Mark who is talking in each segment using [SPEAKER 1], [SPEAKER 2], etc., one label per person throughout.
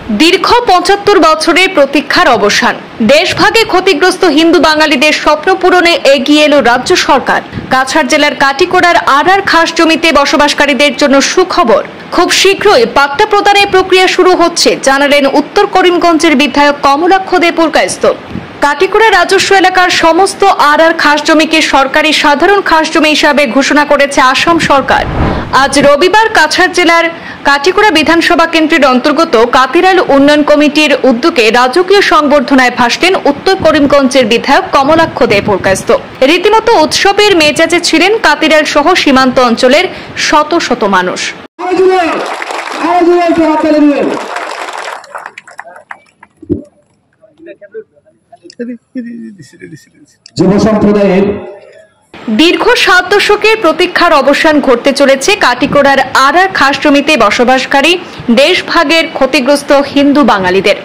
[SPEAKER 1] দীর্ঘ ৭৫ বছরের প্রতীক্ষার অবসান। দেশভাগে ক্ষতিগ্রস্ত হিন্দু বাঙালিদের স্বপ্ন পূরণে এগিয়ে এলো রাজ্য সরকার। কাছাড় জেলার কাটিকোড়ার আড়ার খাস জমিতে বসবাসকারীদের জন্য সুখবর, খুব শীঘ্রই পাট্টা প্রদানের প্রক্রিয়া শুরু হচ্ছে, জানালেন উত্তর করিমগঞ্জের বিধায়ক কমলাক্ষ দে পুরকায়স্থ। কাটিকোড়া রাজস্ব এলাকার সমস্ত আড়ার খাস জমিকে সরকারি সাধারণ খাস জমি হিসাবে ঘোষণা করেছে আসাম সরকার। আজ রবিবার কাছাড় জেলার কাটিকোড়া বিধানসভা কেন্দ্রের অন্তর্গত কাতিরাল উন্নয়ন কমিটির উদ্যোগে রাজকীয় সংবর্ধনায় ভাসলেন উত্তর করিমগঞ্জের বিধায়ক কমলাক্ষ দে পুরকায়স্থ। রীতিমতো উৎসবের মেজাজে ছিলেন কাতিরাল সহ সীমান্ত অঞ্চলের শত শত মানুষ।
[SPEAKER 2] যুব সম্প্রদায়ের
[SPEAKER 1] দীর্ঘ ৭ দশকের প্রতীক্ষার অবসান ঘটতে চলেছে কাটিকোড়ার আড়ার খাস জমিতে বসবাসকারী দেশভাগের ক্ষতিগ্রস্ত হিন্দু বাঙালিদের।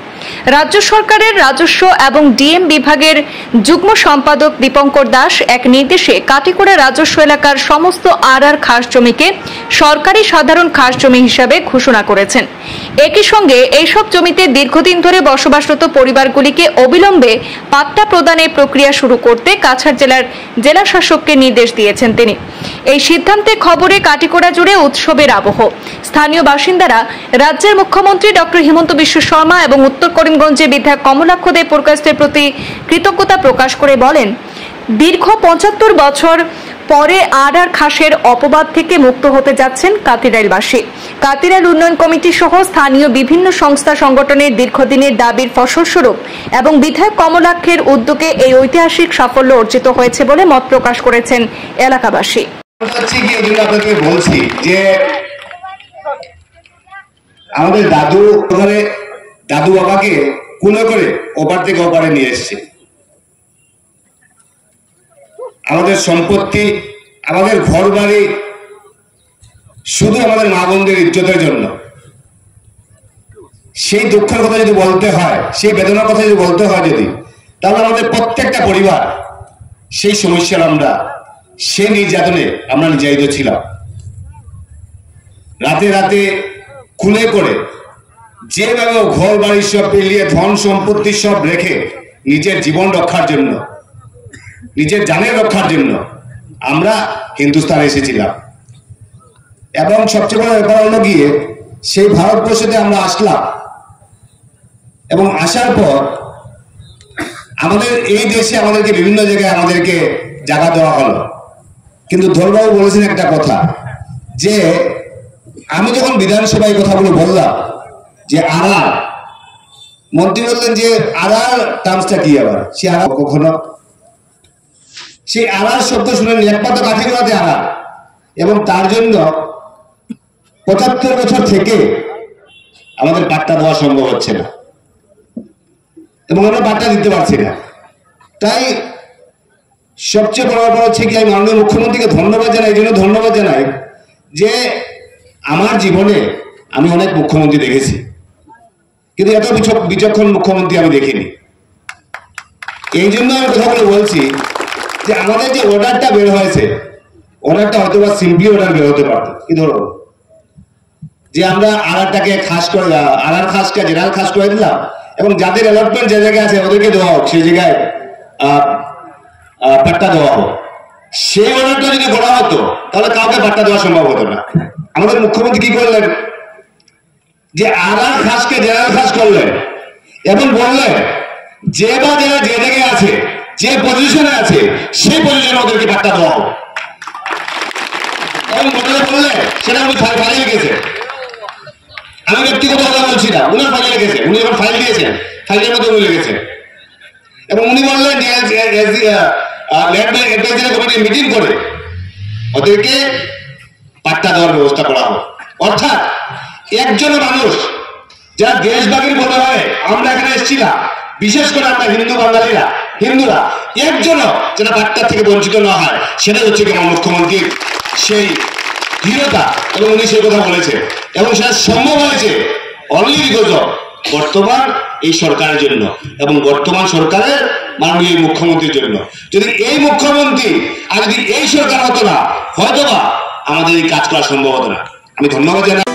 [SPEAKER 1] রাজ্য সরকারের রাজস্ব এবং ডিএম বিভাগের যুগ্ম সম্পাদক দীপঙ্কর দাস এক নির্দেশে কাটিকোড়া রাজস্ব এলাকার সমস্ত আড়ার খাস জমিকে সরকারি সাধারণ খাস জমি হিসাবে ঘোষণা করেছেন। একই সঙ্গে এইসব জমিতে দীর্ঘদিন ধরে বসবাসরত পরিবারগুলিকে অবিলম্বে পাট্টা প্রদানের প্রক্রিয়া শুরু করতে কাছাড় জেলার জেলা শাসককে নির্দেশ দিয়েছেন তিনি। এই সিদ্ধান্তে খবরে কাটিকোড়া জুড়ে উৎসবের আবহ। স্থানীয় বাসিন্দারা রাজ্যের মুখ্যমন্ত্রী ডক্টর হিমন্ত বিশ্ব শর্মা এবং উত্তর করিমগঞ্জের বিধায়ক কমলাক্ষ দে পুরকায়স্থের প্রতি কৃতজ্ঞতা প্রকাশ করে বলেন, দীর্ঘ ৭৫ বছর পরে আড়ার খাসের অপবাদ থেকে মুক্ত হতে যাচ্ছেন কাতিরাইলবাসী। কাতিরাল উন্নয়ন কমিটি সহ স্থানীয় বিভিন্ন সংস্থা সংগঠনের দীর্ঘদিনের দাবির ফসলস্বরূপ এবং বিধায়ক কমলাক্ষের উদ্যোগে এই ঐতিহাসিক সাফল্য অর্জিত হয়েছে বলে মত প্রকাশ করেছেন এলাকাবাসী।
[SPEAKER 2] বলছি যে আমাদের দাদু বাবাকে কুলো করে ওপার থেকে ওপারে নিয়ে এসছে। আমাদের সম্পত্তি, আমাদের ঘর বাড়ি শুধু আমাদের মা বোনদের ইজ্জতের জন্য। সেই দুঃখের কথা যদি বলতে হয়, সেই বেদনার কথা যদি বলতে হয় যদি, তাহলে আমাদের প্রত্যেকটা পরিবার সেই সমস্যার সেই নির্যাতনে আমরা নির্যাতিত ছিলাম। রাতে রাতে খুলে করে যেভাবে ঘর বাড়ি সব পেলিয়ে ধন সম্পত্তি সব রেখে নিজের জীবন রক্ষার জন্য, নিজের জানের রক্ষার জন্য আমরা হিন্দুস্তানে এসেছিলাম। এবং সবচেয়ে বড় ব্যাপার হলো গিয়ে সেই ভারতবর্ষতে আমরা আসলাম এবং আসার পর আমাদের এই দেশে আমাদেরকে বিভিন্ন জায়গায় আমাদেরকে জায়গা দেওয়া হলো। কিন্তু ধর্মবাবু বলেছেন একটা কথা, যে আমি যখন বিধানসভায় কথাগুলো বললাম যে আড়ার, মন্ত্রী বললেন যে আড়ার টার্মসটা কি, আবার সে আড়ার কখনো সেই আড়ার শব্দ শুনেন একমাত্র কাঠিগোড়াতে আড়ার, এবং তার জন্য ৭৫ বছর থেকে আমাদের পাট্টা দেওয়া সম্ভব হচ্ছে না এবং আমরা পাট্টা দিতে পারছি না। তাই সবচেয়ে বড় ব্যাপার হচ্ছে কি, আমি মাননীয় মুখ্যমন্ত্রীকে ধন্যবাদ জানাই, এই জন্য ধন্যবাদ জানাই যে আমার জীবনে আমি অনেক মুখ্যমন্ত্রী দেখেছি, কিন্তু এত বিচক্ষণ মুখ্যমন্ত্রী আমি দেখিনি। এই জন্য আমি কথাগুলো বলছি যে আমাদের যে অর্ডারটা বের হয়েছে, অর্ডারটা হয়তো বা সিম্পলি অর্ডার বের হতে পারত, কি ধরো যে আমরা আড়ারটাকে খাস করে, আড়ার খাসকে জেনারেল খাস করে দিলাম এবং যাদের অ্যালটমেন্ট যে জায়গায় আছে ওদেরকে দেওয়া হোক, সেই জায়গায় পাট্টা দেওয়া হোক। সেই অর্ডারটা যদি করা হতো তাহলে কাউকে পাট্টা দেওয়া সম্ভব হতো না। আমাদের মুখ্যমন্ত্রী কি করলেন, যে আড়ার খাসকে জেনারেল খাস করলেন এবং বললেন যে বা যারা যে জায়গায় আছে, যে পজিশনে আছে, সেই পজিশনে ওদেরকে পাট্টা দেওয়া হোক। এবং বললেন সেটা উনি ফাইলে গেছে, আমি ব্যক্তিগত কথা বলছি না, উনার ফাইলে লেগেছে, উনি যখন ফাইল দিয়েছেন ফাইলের মধ্যে উনি লেগেছেন। এবং উনি বললেন মিটিং করে ওদেরকে পাট্টা দেওয়ার ব্যবস্থা করা হোক। অর্থাৎ একজন মানুষ যারা দেশভাগের বলা হয়, আমরা এখানে এসেছিলাম, বিশেষ করে আমরা হিন্দু বাঙালিরা, হিন্দুরা একজনও যেটা পাট্টা থেকে বঞ্চিত না হয়, সেটা হচ্ছে কি আমার মুখ্যমন্ত্রীর সেই দৃঢ়তা, এবং উনি সেই কথা বলেছে এবং সেটা সম্ভব হয়েছে অনলি বিকজ অফ বর্তমান এই সরকারের জন্য এবং বর্তমান সরকারের মাননীয় মুখ্যমন্ত্রীর জন্য। যদি এই মুখ্যমন্ত্রী আর যদি এই সরকার হতো না, হয়তো বা আমাদের এই কাজ করা সম্ভব হতো না। আমি ধন্যবাদ জানাই।